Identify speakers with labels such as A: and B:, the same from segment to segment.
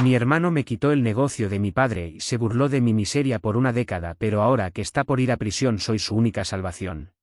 A: Mi hermano me quitó el negocio de mi padre y se burló de mi miseria por una década, pero ahora que está por ir a prisión soy su única salvación.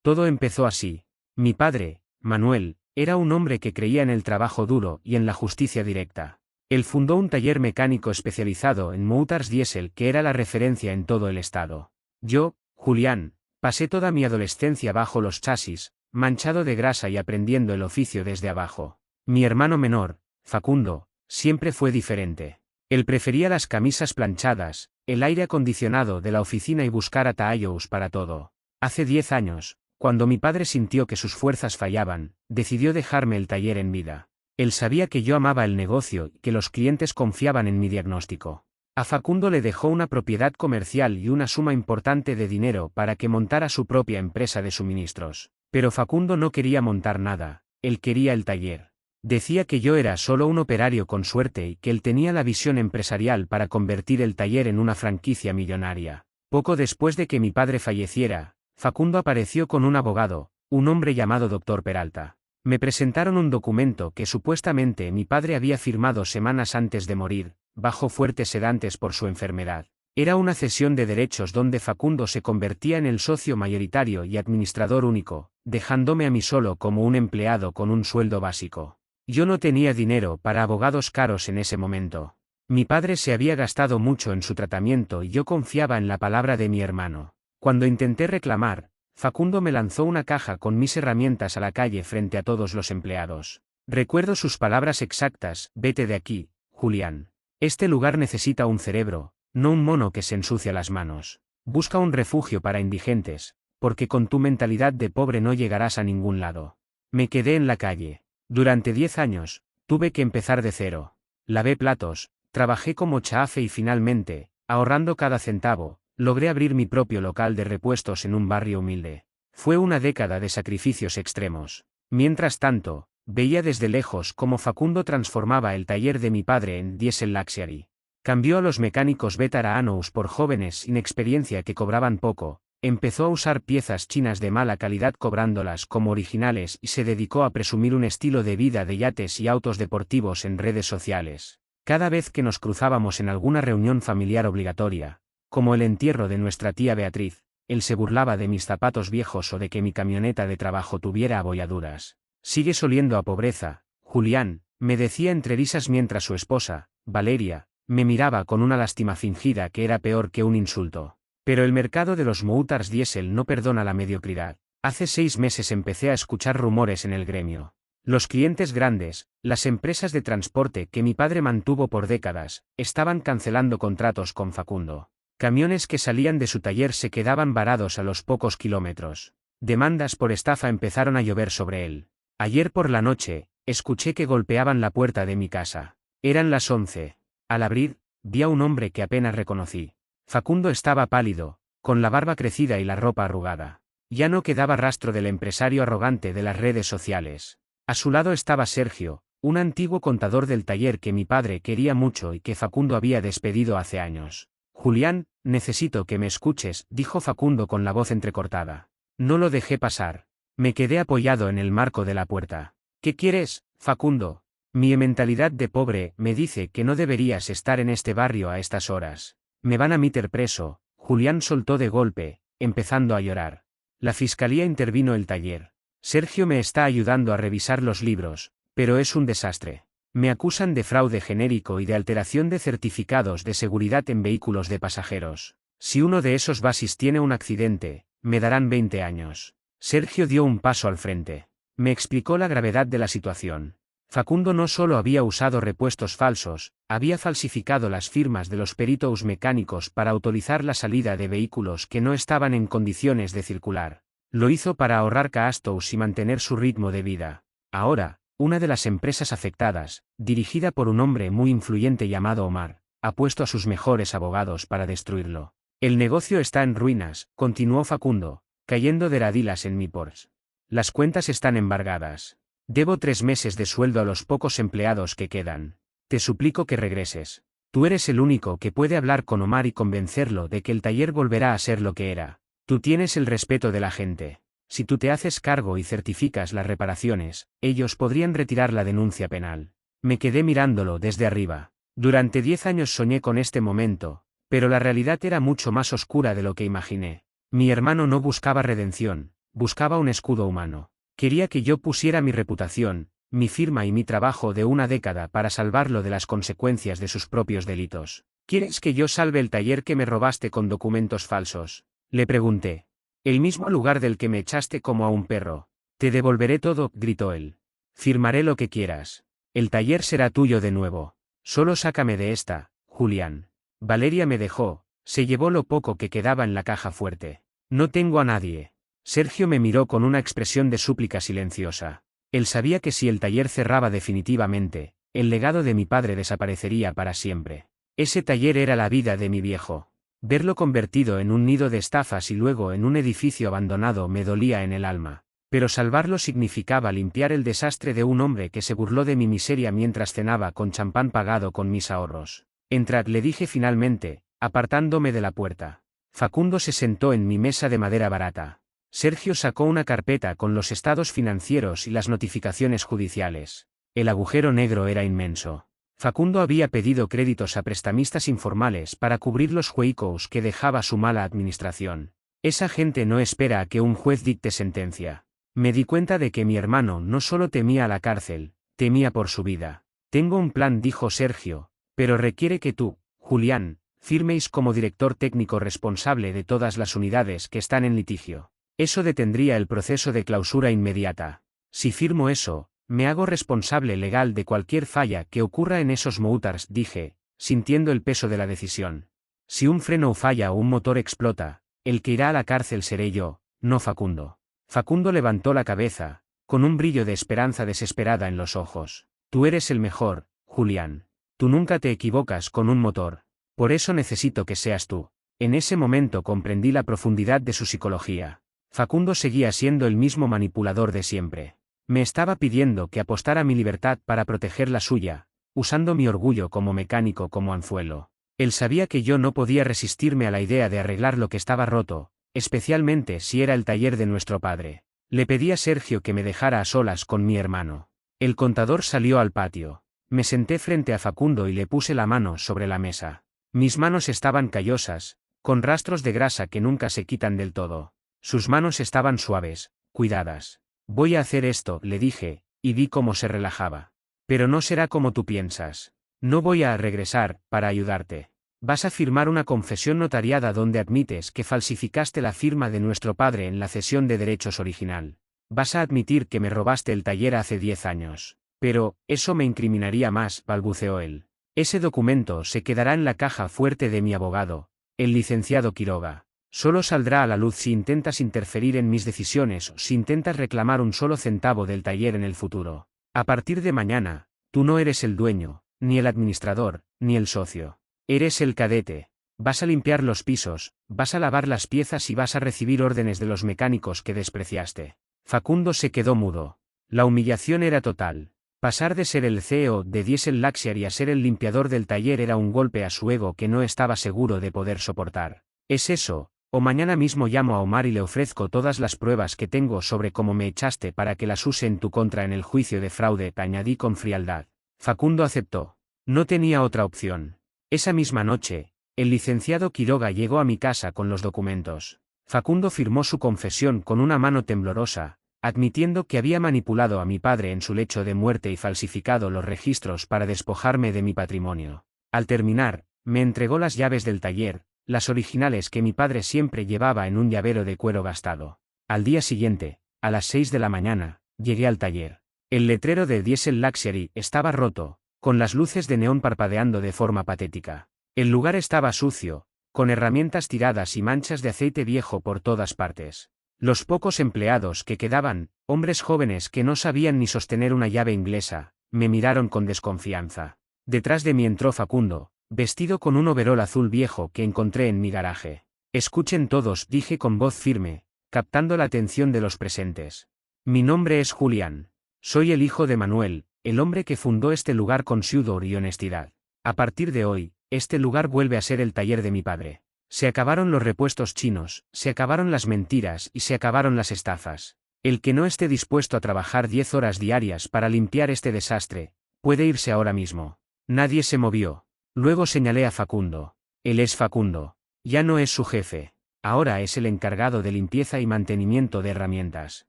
A: Todo empezó así. Mi padre, Manuel, era un hombre que creía en el trabajo duro y en la justicia directa. Él fundó un taller mecánico especializado en motores diésel que era la referencia en todo el estado. Yo, Julián, pasé toda mi adolescencia bajo los chasis, manchado de grasa y aprendiendo el oficio desde abajo. Mi hermano menor, Facundo, siempre fue diferente. Él prefería las camisas planchadas, el aire acondicionado de la oficina y buscar atallos para todo. Hace 10 años, cuando mi padre sintió que sus fuerzas fallaban, decidió dejarme el taller en vida. Él sabía que yo amaba el negocio y que los clientes confiaban en mi diagnóstico. A Facundo le dejó una propiedad comercial y una suma importante de dinero para que montara su propia empresa de suministros. Pero Facundo no quería montar nada, él quería el taller. Decía que yo era solo un operario con suerte y que él tenía la visión empresarial para convertir el taller en una franquicia millonaria. Poco después de que mi padre falleciera, Facundo apareció con un abogado, un hombre llamado Dr. Peralta. Me presentaron un documento que supuestamente mi padre había firmado semanas antes de morir, bajo fuertes sedantes por su enfermedad. Era una cesión de derechos donde Facundo se convertía en el socio mayoritario y administrador único, dejándome a mí solo como un empleado con un sueldo básico. Yo no tenía dinero para abogados caros en ese momento. Mi padre se había gastado mucho en su tratamiento y yo confiaba en la palabra de mi hermano. Cuando intenté reclamar, Facundo me lanzó una caja con mis herramientas a la calle frente a todos los empleados. Recuerdo sus palabras exactas: vete de aquí, Julián. Este lugar necesita un cerebro, no un mono que se ensucia las manos. Busca un refugio para indigentes, porque con tu mentalidad de pobre no llegarás a ningún lado. Me quedé en la calle. Durante 10 años, tuve que empezar de cero. Lavé platos, trabajé como chafe y finalmente, ahorrando cada centavo, logré abrir mi propio local de repuestos en un barrio humilde. Fue una década de sacrificios extremos. Mientras tanto, veía desde lejos cómo Facundo transformaba el taller de mi padre en Diesel Luxury. Cambió a los mecánicos veteranos por jóvenes sin experiencia que cobraban poco, empezó a usar piezas chinas de mala calidad cobrándolas como originales y se dedicó a presumir un estilo de vida de yates y autos deportivos en redes sociales. Cada vez que nos cruzábamos en alguna reunión familiar obligatoria, como el entierro de nuestra tía Beatriz, él se burlaba de mis zapatos viejos o de que mi camioneta de trabajo tuviera abolladuras. Sigues oliendo a pobreza, Julián, me decía entre risas mientras su esposa, Valeria, me miraba con una lástima fingida que era peor que un insulto. Pero el mercado de los motores diésel no perdona la mediocridad. Hace 6 meses empecé a escuchar rumores en el gremio. Los clientes grandes, las empresas de transporte que mi padre mantuvo por décadas, estaban cancelando contratos con Facundo. Camiones que salían de su taller se quedaban varados a los pocos kilómetros. Demandas por estafa empezaron a llover sobre él. Ayer por la noche, escuché que golpeaban la puerta de mi casa. Eran las 11. Al abrir, vi a un hombre que apenas reconocí. Facundo estaba pálido, con la barba crecida y la ropa arrugada. Ya no quedaba rastro del empresario arrogante de las redes sociales. A su lado estaba Sergio, un antiguo contador del taller que mi padre quería mucho y que Facundo había despedido hace años. Julián, necesito que me escuches, dijo Facundo con la voz entrecortada. No lo dejé pasar. Me quedé apoyado en el marco de la puerta. ¿Qué quieres, Facundo? Mi mentalidad de pobre me dice que no deberías estar en este barrio a estas horas. Me van a meter preso. Julián soltó de golpe, empezando a llorar. La fiscalía intervino el taller. Sergio me está ayudando a revisar los libros, pero es un desastre. Me acusan de fraude genérico y de alteración de certificados de seguridad en vehículos de pasajeros. Si uno de esos basis tiene un accidente, me darán 20 años. Sergio dio un paso al frente. Me explicó la gravedad de la situación. Facundo no solo había usado repuestos falsos, había falsificado las firmas de los peritos mecánicos para autorizar la salida de vehículos que no estaban en condiciones de circular. Lo hizo para ahorrar gastos y mantener su ritmo de vida. Ahora, una de las empresas afectadas, dirigida por un hombre muy influyente llamado Omar, ha puesto a sus mejores abogados para destruirlo. El negocio está en ruinas, continuó Facundo, cayendo de radilas en mi Porsche. Las cuentas están embargadas. Debo 3 meses de sueldo a los pocos empleados que quedan. Te suplico que regreses. Tú eres el único que puede hablar con Omar y convencerlo de que el taller volverá a ser lo que era. Tú tienes el respeto de la gente. Si tú te haces cargo y certificas las reparaciones, ellos podrían retirar la denuncia penal. Me quedé mirándolo desde arriba. Durante 10 años soñé con este momento, pero la realidad era mucho más oscura de lo que imaginé. Mi hermano no buscaba redención, buscaba un escudo humano. Quería que yo pusiera mi reputación, mi firma y mi trabajo de una década para salvarlo de las consecuencias de sus propios delitos. ¿Quieres que yo salve el taller que me robaste con documentos falsos? Le pregunté. El mismo lugar del que me echaste como a un perro. Te devolveré todo, gritó él. Firmaré lo que quieras. El taller será tuyo de nuevo. Solo sácame de esta, Julián. Valeria me dejó, se llevó lo poco que quedaba en la caja fuerte. No tengo a nadie. Sergio me miró con una expresión de súplica silenciosa. Él sabía que si el taller cerraba definitivamente, el legado de mi padre desaparecería para siempre. Ese taller era la vida de mi viejo. Verlo convertido en un nido de estafas y luego en un edificio abandonado me dolía en el alma. Pero salvarlo significaba limpiar el desastre de un hombre que se burló de mi miseria mientras cenaba con champán pagado con mis ahorros. Entrad, le dije finalmente, apartándome de la puerta. Facundo se sentó en mi mesa de madera barata. Sergio sacó una carpeta con los estados financieros y las notificaciones judiciales. El agujero negro era inmenso. Facundo había pedido créditos a prestamistas informales para cubrir los huecos que dejaba su mala administración. Esa gente no espera a que un juez dicte sentencia. Me di cuenta de que mi hermano no solo temía a la cárcel, temía por su vida. Tengo un plan, dijo Sergio, pero requiere que tú, Julián, firméis como director técnico responsable de todas las unidades que están en litigio. Eso detendría el proceso de clausura inmediata. Si firmo eso, me hago responsable legal de cualquier falla que ocurra en esos motors, dije, sintiendo el peso de la decisión. Si un freno falla o un motor explota, el que irá a la cárcel seré yo, no Facundo. Facundo levantó la cabeza, con un brillo de esperanza desesperada en los ojos. Tú eres el mejor, Julián. Tú nunca te equivocas con un motor. Por eso necesito que seas tú. En ese momento comprendí la profundidad de su psicología. Facundo seguía siendo el mismo manipulador de siempre. Me estaba pidiendo que apostara mi libertad para proteger la suya, usando mi orgullo como mecánico como anzuelo. Él sabía que yo no podía resistirme a la idea de arreglar lo que estaba roto, especialmente si era el taller de nuestro padre. Le pedí a Sergio que me dejara a solas con mi hermano. El contador salió al patio. Me senté frente a Facundo y le puse la mano sobre la mesa. Mis manos estaban callosas, con rastros de grasa que nunca se quitan del todo. Sus manos estaban suaves, cuidadas. Voy a hacer esto, le dije, y vi cómo se relajaba. Pero no será como tú piensas. No voy a regresar, para ayudarte. Vas a firmar una confesión notariada donde admites que falsificaste la firma de nuestro padre en la cesión de derechos original. Vas a admitir que me robaste el taller hace 10 años. Pero, eso me incriminaría más, balbuceó él. Ese documento se quedará en la caja fuerte de mi abogado, el licenciado Quiroga. Solo saldrá a la luz si intentas interferir en mis decisiones o si intentas reclamar un solo centavo del taller en el futuro. A partir de mañana, tú no eres el dueño, ni el administrador, ni el socio. Eres el cadete. Vas a limpiar los pisos, vas a lavar las piezas y vas a recibir órdenes de los mecánicos que despreciaste. Facundo se quedó mudo. La humillación era total. Pasar de ser el CEO de Diesel Luxury a ser el limpiador del taller era un golpe a su ego que no estaba seguro de poder soportar. ¿Es eso? O mañana mismo llamo a Omar y le ofrezco todas las pruebas que tengo sobre cómo me echaste para que las use en tu contra en el juicio de fraude, añadí con frialdad. Facundo aceptó. No tenía otra opción. Esa misma noche, el licenciado Quiroga llegó a mi casa con los documentos. Facundo firmó su confesión con una mano temblorosa, admitiendo que había manipulado a mi padre en su lecho de muerte y falsificado los registros para despojarme de mi patrimonio. Al terminar, me entregó las llaves del taller, las originales que mi padre siempre llevaba en un llavero de cuero gastado. Al día siguiente, a las 6 de la mañana, llegué al taller. El letrero de Diesel Luxury estaba roto, con las luces de neón parpadeando de forma patética. El lugar estaba sucio, con herramientas tiradas y manchas de aceite viejo por todas partes. Los pocos empleados que quedaban, hombres jóvenes que no sabían ni sostener una llave inglesa, me miraron con desconfianza. Detrás de mí entró Facundo, vestido con un overol azul viejo que encontré en mi garaje. Escuchen todos, dije con voz firme, captando la atención de los presentes. Mi nombre es Julián. Soy el hijo de Manuel, el hombre que fundó este lugar con sudor y honestidad. A partir de hoy, este lugar vuelve a ser el taller de mi padre. Se acabaron los repuestos chinos, se acabaron las mentiras y se acabaron las estafas. El que no esté dispuesto a trabajar 10 horas diarias para limpiar este desastre, puede irse ahora mismo. Nadie se movió. Luego señalé a Facundo. Él es Facundo. Ya no es su jefe. Ahora es el encargado de limpieza y mantenimiento de herramientas.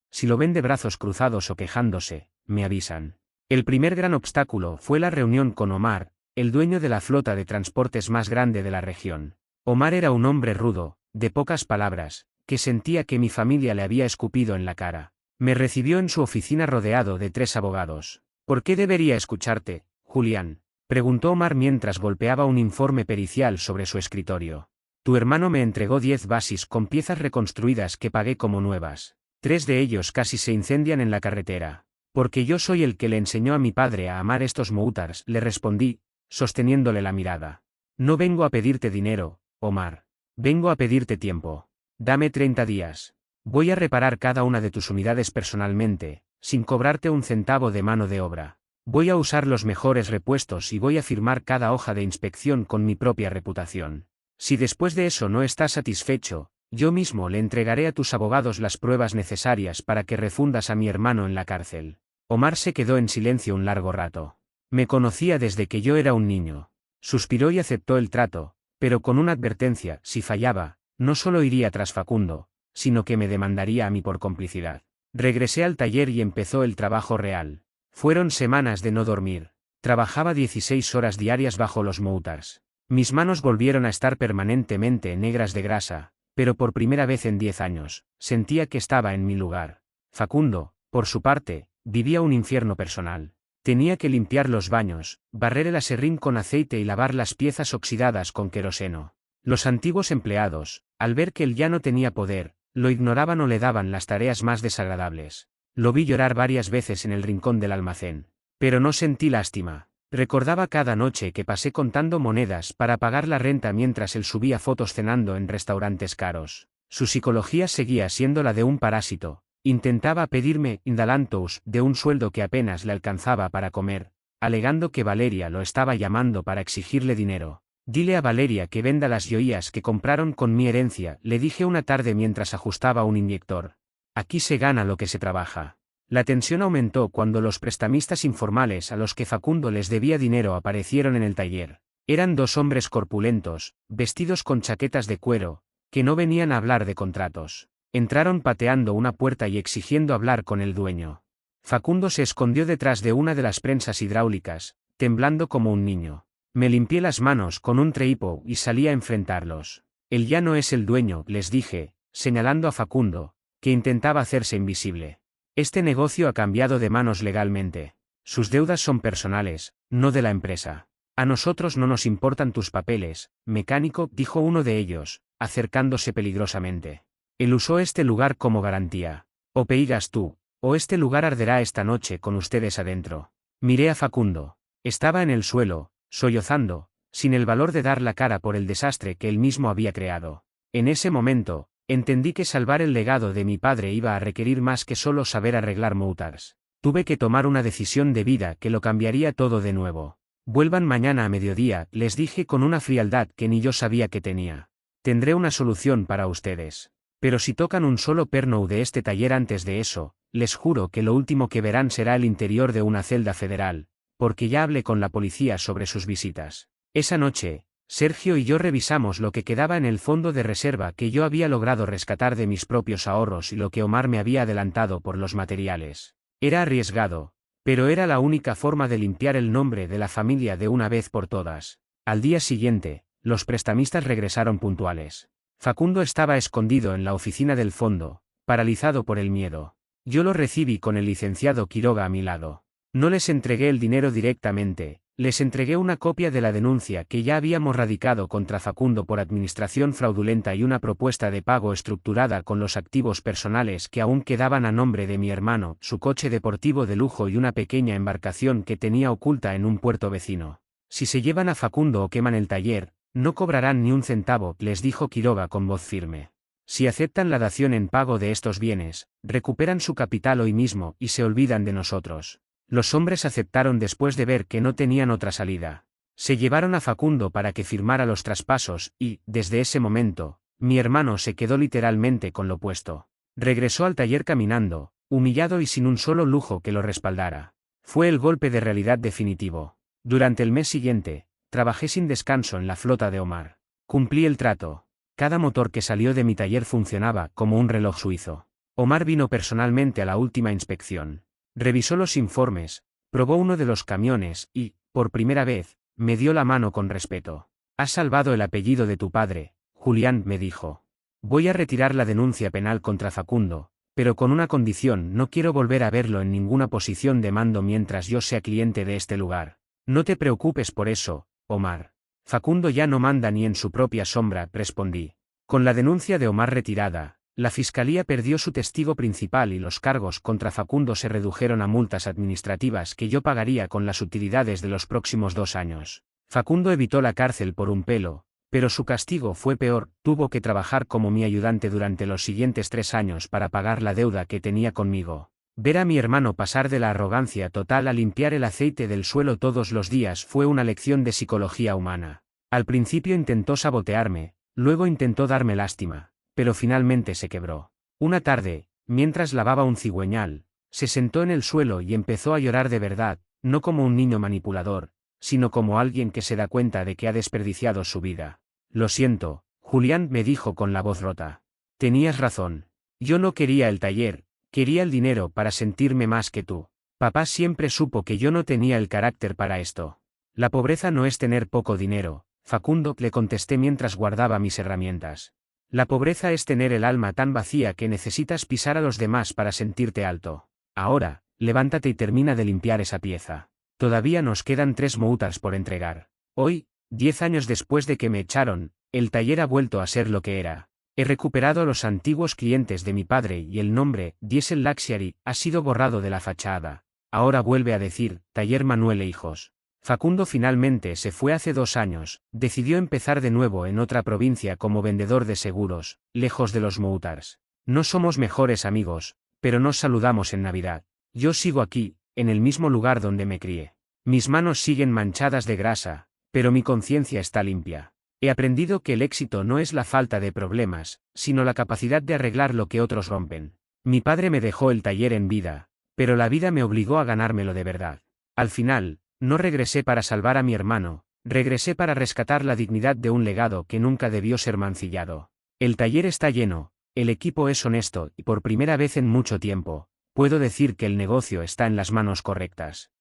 A: Si lo ven de brazos cruzados o quejándose, me avisan. El primer gran obstáculo fue la reunión con Omar, el dueño de la flota de transportes más grande de la región. Omar era un hombre rudo, de pocas palabras, que sentía que mi familia le había escupido en la cara. Me recibió en su oficina rodeado de 3 abogados. ¿Por qué debería escucharte, Julián?, preguntó Omar mientras golpeaba un informe pericial sobre su escritorio. Tu hermano me entregó 10 basis con piezas reconstruidas que pagué como nuevas. 3 de ellos casi se incendian en la carretera. Porque yo soy el que le enseñó a mi padre a amar estos moutars, le respondí, sosteniéndole la mirada. No vengo a pedirte dinero, Omar. Vengo a pedirte tiempo. Dame 30 días. Voy a reparar cada una de tus unidades personalmente, sin cobrarte un centavo de mano de obra. Voy a usar los mejores repuestos y voy a firmar cada hoja de inspección con mi propia reputación. Si después de eso no estás satisfecho, yo mismo le entregaré a tus abogados las pruebas necesarias para que refundas a mi hermano en la cárcel. Omar se quedó en silencio un largo rato. Me conocía desde que yo era un niño. Suspiró y aceptó el trato, pero con una advertencia: si fallaba, no solo iría tras Facundo, sino que me demandaría a mí por complicidad. Regresé al taller y empezó el trabajo real. Fueron semanas de no dormir. Trabajaba 16 horas diarias bajo los moutars. Mis manos volvieron a estar permanentemente negras de grasa, pero por primera vez en 10 años, sentía que estaba en mi lugar. Facundo, por su parte, vivía un infierno personal. Tenía que limpiar los baños, barrer el aserrín con aceite y lavar las piezas oxidadas con queroseno. Los antiguos empleados, al ver que él ya no tenía poder, lo ignoraban o le daban las tareas más desagradables. Lo vi llorar varias veces en el rincón del almacén. Pero no sentí lástima. Recordaba cada noche que pasé contando monedas para pagar la renta mientras él subía fotos cenando en restaurantes caros. Su psicología seguía siendo la de un parásito. Intentaba pedirme indalantos de un sueldo que apenas le alcanzaba para comer, alegando que Valeria lo estaba llamando para exigirle dinero. Dile a Valeria que venda las joyas que compraron con mi herencia, le dije una tarde mientras ajustaba un inyector. Aquí se gana lo que se trabaja. La tensión aumentó cuando los prestamistas informales a los que Facundo les debía dinero aparecieron en el taller. Eran 2 hombres corpulentos, vestidos con chaquetas de cuero, que no venían a hablar de contratos. Entraron pateando una puerta y exigiendo hablar con el dueño. Facundo se escondió detrás de una de las prensas hidráulicas, temblando como un niño. Me limpié las manos con un traipo y salí a enfrentarlos. Él ya no es el dueño, les dije, señalando a Facundo, que intentaba hacerse invisible. Este negocio ha cambiado de manos legalmente. Sus deudas son personales, no de la empresa. A nosotros no nos importan tus papeles, mecánico, dijo uno de ellos, acercándose peligrosamente. Él usó este lugar como garantía. O peigas tú, o este lugar arderá esta noche con ustedes adentro. Miré a Facundo. Estaba en el suelo, sollozando, sin el valor de dar la cara por el desastre que él mismo había creado. En ese momento, entendí que salvar el legado de mi padre iba a requerir más que solo saber arreglar moutars. Tuve que tomar una decisión de vida que lo cambiaría todo de nuevo. Vuelvan mañana a mediodía, les dije con una frialdad que ni yo sabía que tenía. Tendré una solución para ustedes. Pero si tocan un solo perno de este taller antes de eso, les juro que lo último que verán será el interior de una celda federal, porque ya hablé con la policía sobre sus visitas. Esa noche, Sergio y yo revisamos lo que quedaba en el fondo de reserva que yo había logrado rescatar de mis propios ahorros y lo que Omar me había adelantado por los materiales. Era arriesgado, pero era la única forma de limpiar el nombre de la familia de una vez por todas. Al día siguiente, los prestamistas regresaron puntuales. Facundo estaba escondido en la oficina del fondo, paralizado por el miedo. Yo lo recibí con el licenciado Quiroga a mi lado. No les entregué el dinero directamente, les entregué una copia de la denuncia que ya habíamos radicado contra Facundo por administración fraudulenta y una propuesta de pago estructurada con los activos personales que aún quedaban a nombre de mi hermano, su coche deportivo de lujo y una pequeña embarcación que tenía oculta en un puerto vecino. Si se llevan a Facundo o queman el taller, no cobrarán ni un centavo, les dijo Quiroga con voz firme. Si aceptan la dación en pago de estos bienes, recuperan su capital hoy mismo y se olvidan de nosotros. Los hombres aceptaron después de ver que no tenían otra salida. Se llevaron a Facundo para que firmara los traspasos y, desde ese momento, mi hermano se quedó literalmente con lo puesto. Regresó al taller caminando, humillado y sin un solo lujo que lo respaldara. Fue el golpe de realidad definitivo. Durante el mes siguiente, trabajé sin descanso en la flota de Omar. Cumplí el trato. Cada motor que salió de mi taller funcionaba como un reloj suizo. Omar vino personalmente a la última inspección. Revisó los informes, probó uno de los camiones y, por primera vez, me dio la mano con respeto. Has salvado el apellido de tu padre, Julián, me dijo. Voy a retirar la denuncia penal contra Facundo, pero con una condición: no quiero volver a verlo en ninguna posición de mando mientras yo sea cliente de este lugar. No te preocupes por eso, Omar. Facundo ya no manda ni en su propia sombra, respondí. Con la denuncia de Omar retirada, la fiscalía perdió su testigo principal y los cargos contra Facundo se redujeron a multas administrativas que yo pagaría con las utilidades de los próximos 2 años. Facundo evitó la cárcel por un pelo, pero su castigo fue peor: tuvo que trabajar como mi ayudante durante los siguientes 3 años para pagar la deuda que tenía conmigo. Ver a mi hermano pasar de la arrogancia total a limpiar el aceite del suelo todos los días fue una lección de psicología humana. Al principio intentó sabotearme, luego intentó darme lástima, pero finalmente se quebró. Una tarde, mientras lavaba un cigüeñal, se sentó en el suelo y empezó a llorar de verdad, no como un niño manipulador, sino como alguien que se da cuenta de que ha desperdiciado su vida. Lo siento, Julián, me dijo con la voz rota. Tenías razón. Yo no quería el taller, quería el dinero para sentirme más que tú. Papá siempre supo que yo no tenía el carácter para esto. La pobreza no es tener poco dinero, Facundo, le contesté mientras guardaba mis herramientas. La pobreza es tener el alma tan vacía que necesitas pisar a los demás para sentirte alto. Ahora, levántate y termina de limpiar esa pieza. Todavía nos quedan 3 multas por entregar. Hoy, 10 años después de que me echaron, el taller ha vuelto a ser lo que era. He recuperado a los antiguos clientes de mi padre y el nombre, Diesel Luxury, ha sido borrado de la fachada. Ahora vuelve a decir, Taller Manuel e Hijos. Facundo finalmente se fue hace 2 años, decidió empezar de nuevo en otra provincia como vendedor de seguros, lejos de los Moutars. No somos mejores amigos, pero nos saludamos en Navidad. Yo sigo aquí, en el mismo lugar donde me crié. Mis manos siguen manchadas de grasa, pero mi conciencia está limpia. He aprendido que el éxito no es la falta de problemas, sino la capacidad de arreglar lo que otros rompen. Mi padre me dejó el taller en vida, pero la vida me obligó a ganármelo de verdad. Al final, no regresé para salvar a mi hermano, regresé para rescatar la dignidad de un legado que nunca debió ser mancillado. El taller está lleno, el equipo es honesto y por primera vez en mucho tiempo, puedo decir que el negocio está en las manos correctas.